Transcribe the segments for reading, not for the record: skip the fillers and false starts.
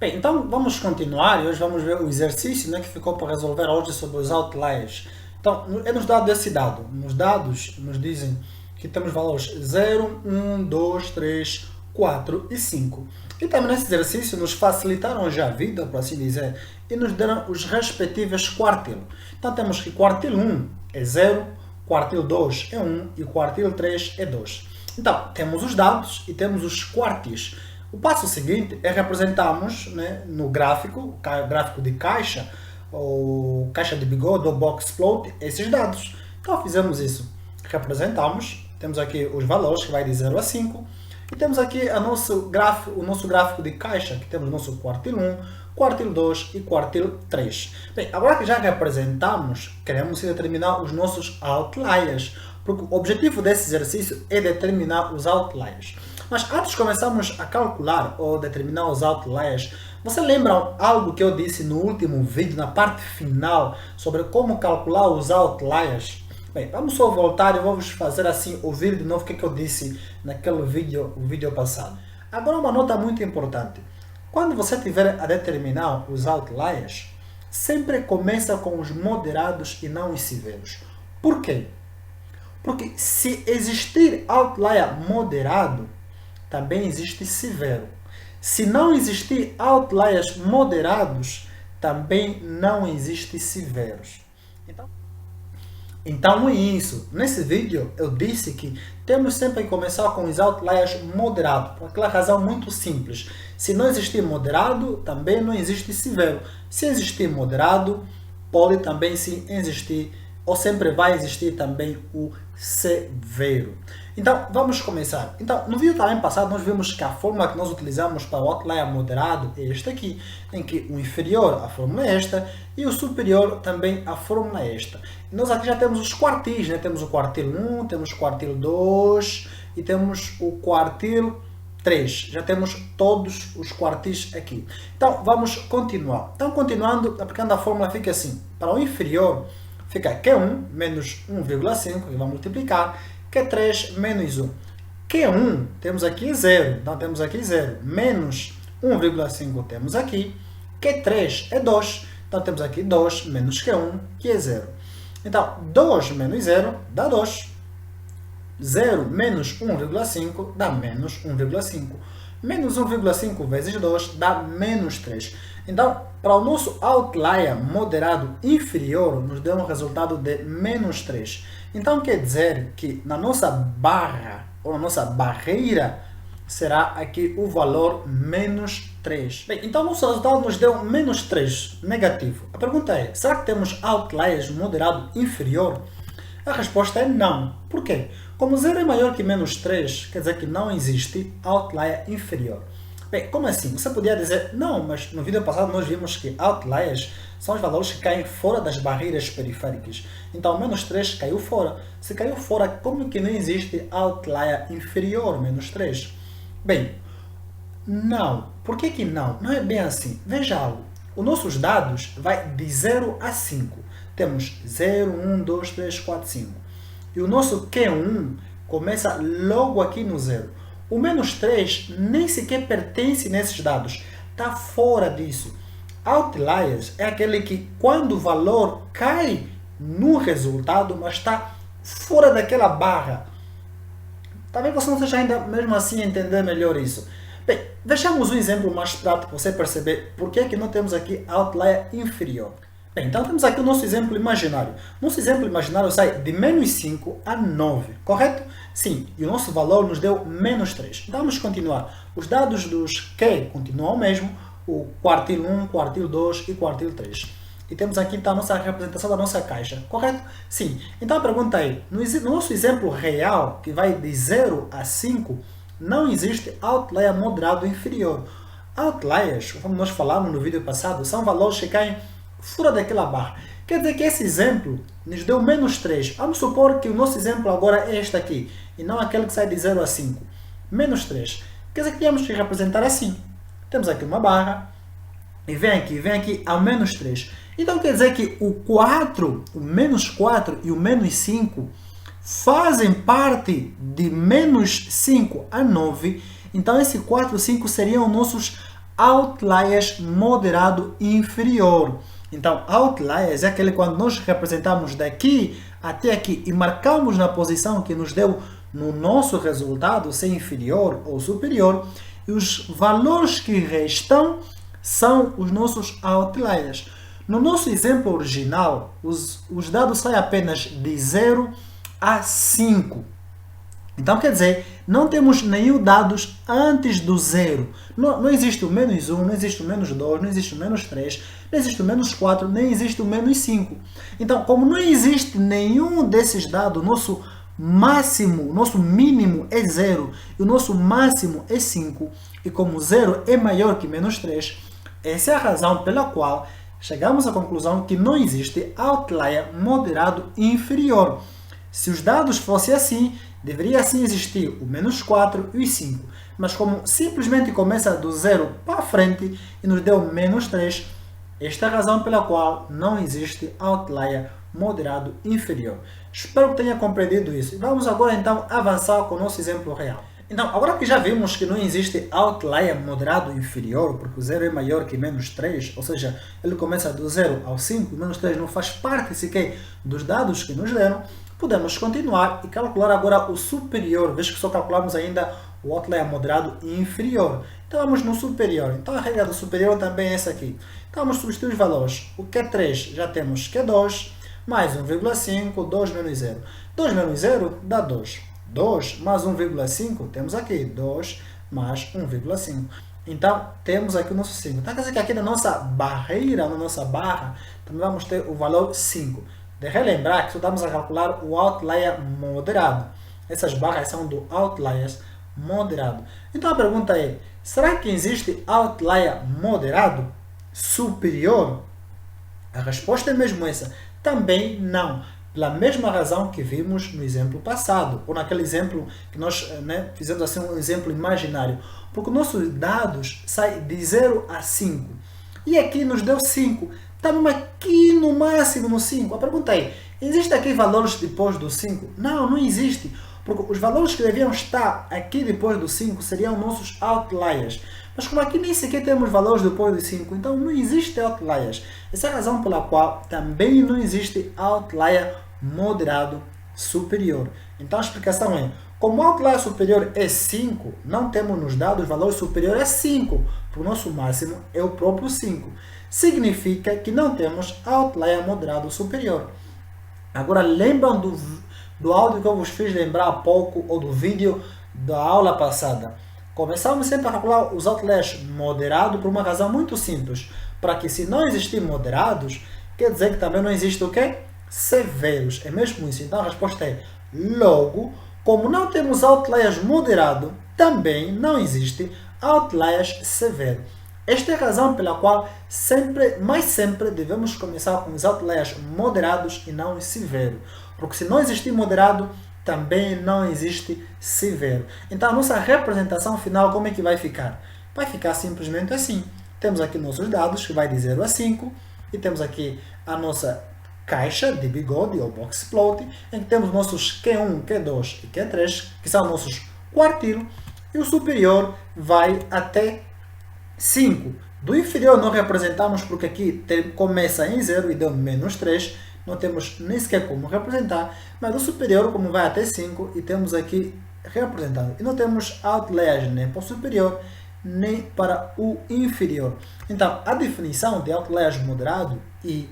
Bem, então vamos continuar e hoje vamos ver o exercício, né, que ficou para resolver hoje sobre os outliers. Então, é-nos dado esse dado. Nos dados nos dizem que temos valores 0, 1, 2, 3, 4 e 5. E também nesse exercício nos facilitaram já a vida, por assim dizer, e nos deram os respectivos quartilos. Então temos que quartilo 1 é 0, quartilo 2 é 1 e quartilo 3 é 2. Então, temos os dados e temos os quartis. O passo seguinte é representarmos, né, no gráfico, gráfico de caixa, ou caixa de bigode, ou box plot, esses dados. Então fizemos isso. Representamos, temos aqui os valores, que vai de 0 a 5, e temos aqui o nosso gráfico de caixa, que temos o nosso quartilo 1, quartilo 2 e quartilo 3. Bem, agora que já representamos, queremos determinar os nossos outliers, porque o objetivo desse exercício é determinar os outliers. Mas antes de começarmos a calcular ou determinar os outliers, você lembra algo que eu disse no último vídeo, na parte final, sobre como calcular os outliers? Bem, vamos só voltar e vamos fazer assim, ouvir de novo o que eu disse naquele vídeo, o vídeo passado. Agora uma nota muito importante. Quando você tiver a determinar os outliers, sempre começa com os moderados e não os severos. Por quê? Porque se existir outlier moderado, também existe severo. Se não existir outliers moderados, também não existe severos. Então é isso. Nesse vídeo eu disse que temos sempre que começar com os outliers moderados, por aquela razão muito simples. Se não existir moderado, também não existe severo. Se existir moderado, pode também sim existir, ou sempre vai existir também o severo. Então, vamos começar. Então, no vídeo também passado, nós vimos que a fórmula que nós utilizamos para o outlier moderado é esta aqui, em que o inferior, a fórmula é esta, e o superior também, a fórmula é esta. E nós aqui já temos os quartis, né? Temos o quartilo 1, temos o quartilo 2 e temos o quartilo 3. Já temos todos os quartis aqui. Então, vamos continuar. Então, continuando, aplicando a fórmula, fica assim. Para o inferior, fica Q1 menos 1,5, e vamos multiplicar. Q3 menos 1. Q1 temos aqui 0, então temos aqui 0. Menos 1,5 temos aqui. Q3 é 2, então temos aqui 2 menos Q1, que é 0. Então, 2 menos 0 dá 2. 0 menos 1,5 dá menos 1,5. Menos 1,5 vezes 2 dá menos 3. Então, para o nosso outlier moderado inferior, nos deu um resultado de menos 3. Então, quer dizer que na nossa barra, ou na nossa barreira, será aqui o valor menos 3. Bem, então, nosso resultado nos deu menos 3, negativo. A pergunta é, será que temos outliers moderado inferior? A resposta é não. Por quê? Como 0 é maior que menos 3, quer dizer que não existe outlier inferior. Bem, como assim? Você podia dizer, não, mas no vídeo passado nós vimos que outliers são os valores que caem fora das barreiras periféricas. Então, menos 3 caiu fora. Se caiu fora, como que não existe outlier inferior, menos 3? Bem, não. Por que que não? Não é bem assim. Veja algo. Os nossos dados vai de 0 a 5. Temos 0, 1, 2, 3, 4, 5. E o nosso Q1 começa logo aqui no 0. O menos 3 nem sequer pertence nesses dados. Está fora disso. Outliers é aquele que, quando o valor cai no resultado, mas está fora daquela barra. Talvez você não esteja ainda, mesmo assim, entender melhor isso. Bem, deixamos um exemplo mais prático para você perceber por que não temos aqui outlier inferior. Bem, então temos aqui o nosso exemplo imaginário. Nosso exemplo imaginário sai de menos 5 a 9, correto? Sim, e o nosso valor nos deu menos 3. Então vamos continuar. Os dados dos Q continuam o mesmo, o quartilo 1, quartilo 2 e quartilo 3. E temos aqui então a nossa representação da nossa caixa, correto? Sim. Então a pergunta é, no nosso exemplo real, que vai de 0 a 5, não existe outlier moderado inferior. Outliers, como nós falamos no vídeo passado, são valores que caem fora daquela barra. Quer dizer que esse exemplo nos deu menos 3. Vamos supor que o nosso exemplo agora é este aqui, e não aquele que sai de 0 a 5. Menos 3. Quer dizer que temos que representar assim. Temos aqui uma barra, e vem aqui ao menos 3. Então quer dizer que o 4, o menos 4 e o menos 5 fazem parte de menos 5 a 9. Então esse 4 e 5 seriam nossos outliers moderado inferior. Então, outliers é aquele quando nós representamos daqui até aqui e marcamos na posição que nos deu no nosso resultado, se é inferior ou superior, e os valores que restam são os nossos outliers. No nosso exemplo original, os dados saem apenas de 0 a 5. Então, quer dizer, não temos nenhum dados antes do zero. Não existe o menos 1, não existe o menos 2, não existe o menos 3, não existe o menos 4, nem existe o menos 5. Então, como não existe nenhum desses dados, nosso máximo, nosso mínimo é 0 e o nosso máximo é 5, e como 0 é maior que menos 3, essa é a razão pela qual chegamos à conclusão que não existe outlier moderado inferior. Se os dados fossem assim, deveria sim existir o menos 4 e o 5. Mas como simplesmente começa do 0 para frente e nos deu menos 3, esta é a razão pela qual não existe outlier moderado inferior. Espero que tenha compreendido isso. Vamos agora então avançar com o nosso exemplo real. Então, agora que já vimos que não existe outlier moderado inferior, porque o 0 é maior que menos 3, ou seja, ele começa do 0 ao 5, menos 3 não faz parte sequer dos dados que nos deram, podemos continuar e calcular agora o superior, visto que só calculamos ainda o outlier moderado e inferior. Então vamos no superior. Então a regra do superior também é essa aqui. Então vamos substituir os valores. O que é 3 já temos que é 2, mais 1,5, 2 menos 0. 2 menos 0 dá 2. 2 mais 1,5, temos aqui 2 mais 1,5. Então, temos aqui o nosso 5. Então, quer dizer que aqui na nossa barreira, na nossa barra, também vamos ter o valor 5. De relembrar que só estamos a calcular o outlier moderado. Essas barras são do outliers moderado. Então, a pergunta é, será que existe outlier moderado superior? A resposta é mesmo essa. Também não. Pela mesma razão que vimos no exemplo passado, ou naquele exemplo que nós fizemos assim um exemplo imaginário. Porque nossos dados saem de 0 a 5. E aqui nos deu 5. Estamos aqui no máximo no 5. A pergunta é, existe aqui valores depois do 5? Não, não existe. Porque os valores que deviam estar aqui depois do 5 seriam nossos outliers. Mas como aqui nem sequer temos valores depois do 5, então não existe outliers. Essa é a razão pela qual também não existe outlier moderado superior. Então a explicação é, como o outlier superior é 5, não temos nos dados valor superior a 5, porque o nosso máximo é o próprio 5. Significa que não temos outlier moderado superior. Agora lembram do áudio que eu vos fiz lembrar há pouco, ou do vídeo da aula passada? Começamos sempre a calcular os outliers moderados por uma razão muito simples. Para que se não existir moderados, quer dizer que também não existe o quê? Severos. É mesmo isso. Então a resposta é, logo, como não temos outliers moderados, também não existe outliers severos. Esta é a razão pela qual mais sempre devemos começar com os outliers moderados e não os severos. Porque se não existir moderado, também não existe severo. Então a nossa representação final como é que vai ficar? Vai ficar simplesmente assim. Temos aqui nossos dados, que vai de 0 a 5, e temos aqui a nossa caixa de bigode, ou box plot, em que temos nossos Q1, Q2 e Q3, que são nossos quartilos, e o superior vai até 5. Do inferior não representamos porque aqui começa em 0 e deu menos 3, não temos nem sequer como representar, mas o superior, como vai até 5, e temos aqui representado. E não temos outliers nem para o superior, nem para o inferior. Então, a definição de outliers moderado e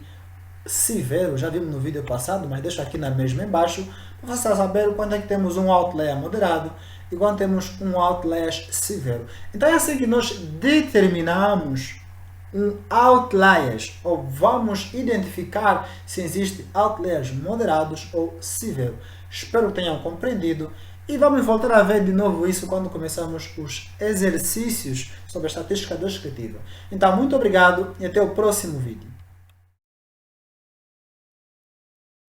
severo, já vimos no vídeo passado, mas deixo aqui na mesma embaixo, para você saber quando é que temos um outlier moderado e quando temos um outlier severo. Então, é assim que nós determinamos um outliers, ou vamos identificar se existe outliers moderados ou severos. Espero que tenham compreendido e vamos voltar a ver de novo isso quando começarmos os exercícios sobre a estatística descritiva. Então, muito obrigado e até o próximo vídeo.